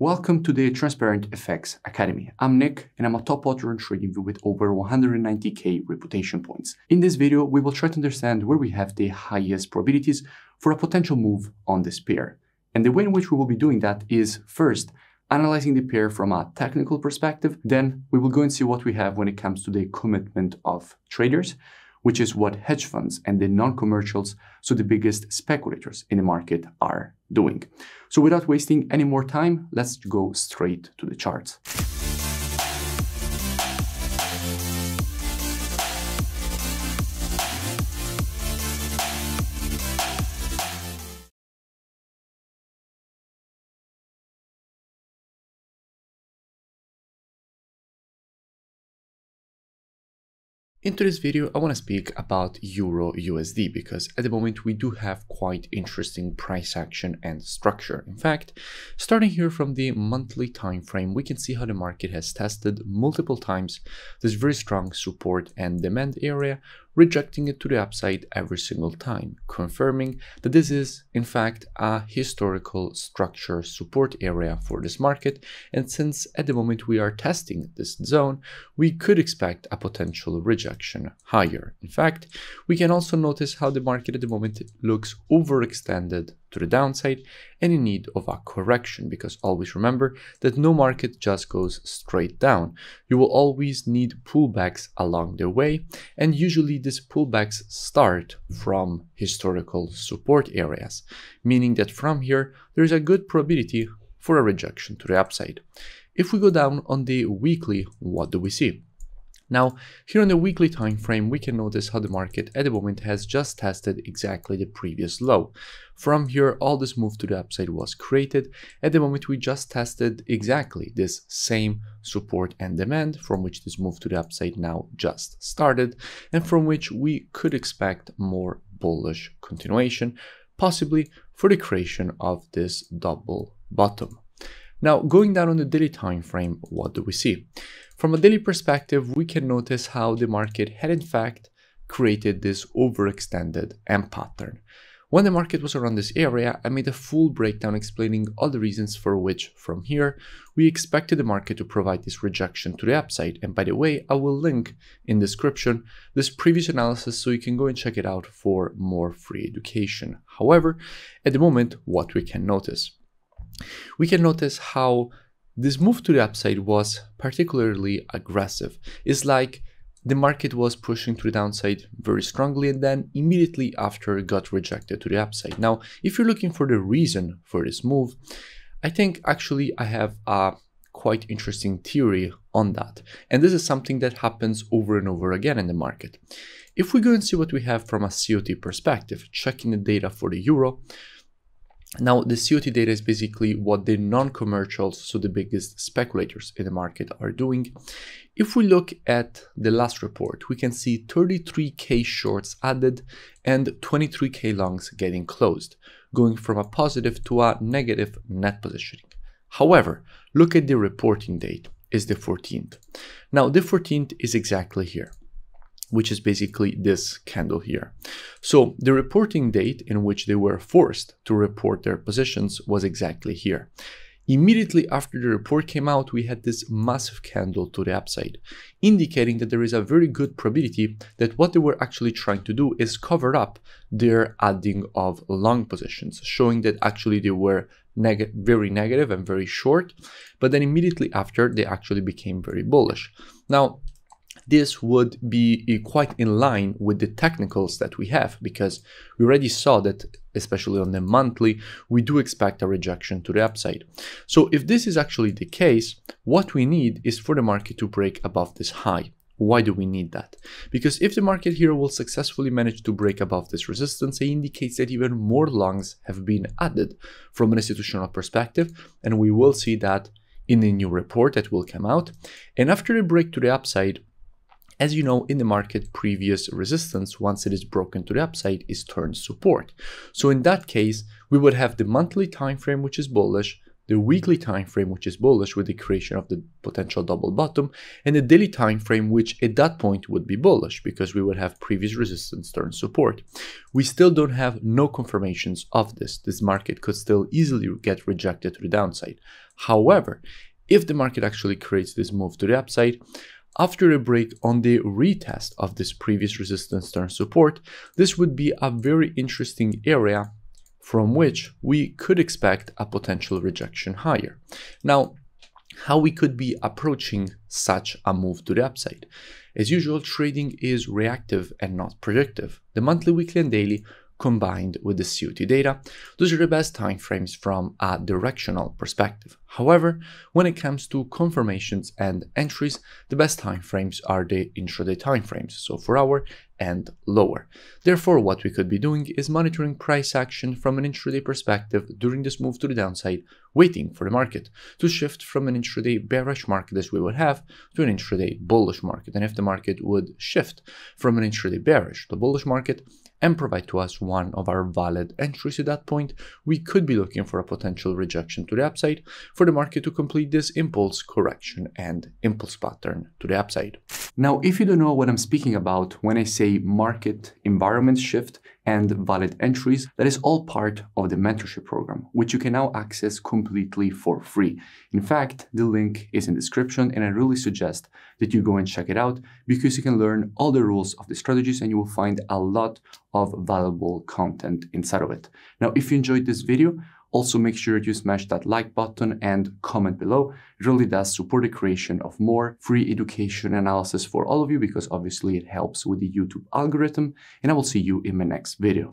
Welcome to the Transparent FX Academy. I'm Nick and I'm a top author on TradingView with over 190k reputation points. In this video, we will try to understand where we have the highest probabilities for a potential move on this pair. And the way in which we will be doing that is first, analyzing the pair from a technical perspective. Then we will go and see what we have when it comes to the commitment of traders, which is what hedge funds and the non-commercials, so the biggest speculators in the market, are doing. So without wasting any more time, let's go straight to the charts. In today's video, I want to speak about EURUSD because at the moment we do have quite interesting price action and structure. In fact, starting here from the monthly time frame, we can see how the market has tested multiple times this very strong support and demand area, rejecting it to the upside every single time, confirming that this is in fact a historical structure support area for this market. And since at the moment we are testing this zone, we could expect a potential rejection higher. In fact, we can also notice how the market at the moment looks overextended to the downside and in need of a correction, because always remember that no market just goes straight down. You will always need pullbacks along the way, and usually these pullbacks start from historical support areas, meaning that from here there is a good probability for a rejection to the upside. If we go down on the weekly, what do we see? Now, here on the weekly time frame, we can notice how the market at the moment has just tested exactly the previous low. From here, all this move to the upside was created. At the moment, we just tested exactly this same support and demand, from which this move to the upside now just started, and from which we could expect more bullish continuation, possibly for the creation of this double bottom. Now, going down on the daily time frame, what do we see? From a daily perspective, we can notice how the market had in fact created this overextended M pattern. When the market was around this area, I made a full breakdown explaining all the reasons for which from here we expected the market to provide this rejection to the upside. And by the way, I will link in the description this previous analysis so you can go and check it out for more free education. However, at the moment, what we can notice? We can notice how this move to the upside was particularly aggressive. It's like the market was pushing to the downside very strongly and then immediately after it got rejected to the upside. Now, if you're looking for the reason for this move, I think actually I have a quite interesting theory on that. And this is something that happens over and over again in the market. If we go and see what we have from a COT perspective, checking the data for the euro. Now, the COT data is basically what the non-commercials, so the biggest speculators in the market, are doing. If we look at the last report, we can see 33k shorts added and 23k longs getting closed, going from a positive to a negative net positioning. However, look at the reporting date, is the 14th. Now, the 14th is exactly here, which is basically this candle here. So the reporting date in which they were forced to report their positions was exactly here. Immediately after the report came out, we had this massive candle to the upside, indicating that there is a very good probability that what they were actually trying to do is cover up their adding of long positions, showing that actually they were very negative and very short, but then immediately after they actually became very bullish. Now, this would be quite in line with the technicals that we have, because we already saw that, especially on the monthly, we do expect a rejection to the upside. So if this is actually the case, what we need is for the market to break above this high. Why do we need that? Because if the market here will successfully manage to break above this resistance, it indicates that even more longs have been added from an institutional perspective, and we will see that in the new report that will come out. And after the break to the upside, as you know, in the market, previous resistance, once it is broken to the upside, is turned support. So in that case, we would have the monthly time frame, which is bullish, the weekly time frame, which is bullish with the creation of the potential double bottom, and the daily time frame, which at that point would be bullish because we would have previous resistance turn support. We still don't have no confirmations of this. This market could still easily get rejected to the downside. However, if the market actually creates this move to the upside, after a break on the retest of this previous resistance turn support, this would be a very interesting area from which we could expect a potential rejection higher. Now, how we could be approaching such a move to the upside? As usual, trading is reactive and not predictive. The monthly, weekly, and daily combined with the COT data, those are the best time frames from a directional perspective. However, when it comes to confirmations and entries, the best time frames are the intraday time frames, so 4 hour and lower. Therefore, what we could be doing is monitoring price action from an intraday perspective during this move to the downside, waiting for the market to shift from an intraday bearish market as we would have to an intraday bullish market. And if the market would shift from an intraday bearish to bullish market and provide to us one of our valid entries at that point, we could be looking for a potential rejection to the upside for the market to complete this impulse correction and impulse pattern to the upside. Now, if you don't know what I'm speaking about when I say market environment shift and valid entries, that is all part of the mentorship program, which you can now access completely for free. In fact, the link is in the description, and I really suggest that you go and check it out because you can learn all the rules of the strategies and you will find a lot of valuable content inside of it. Now, if you enjoyed this video, also make sure you smash that like button and comment below. It really does support the creation of more free education analysis for all of you because obviously it helps with the YouTube algorithm, and I will see you in my next video.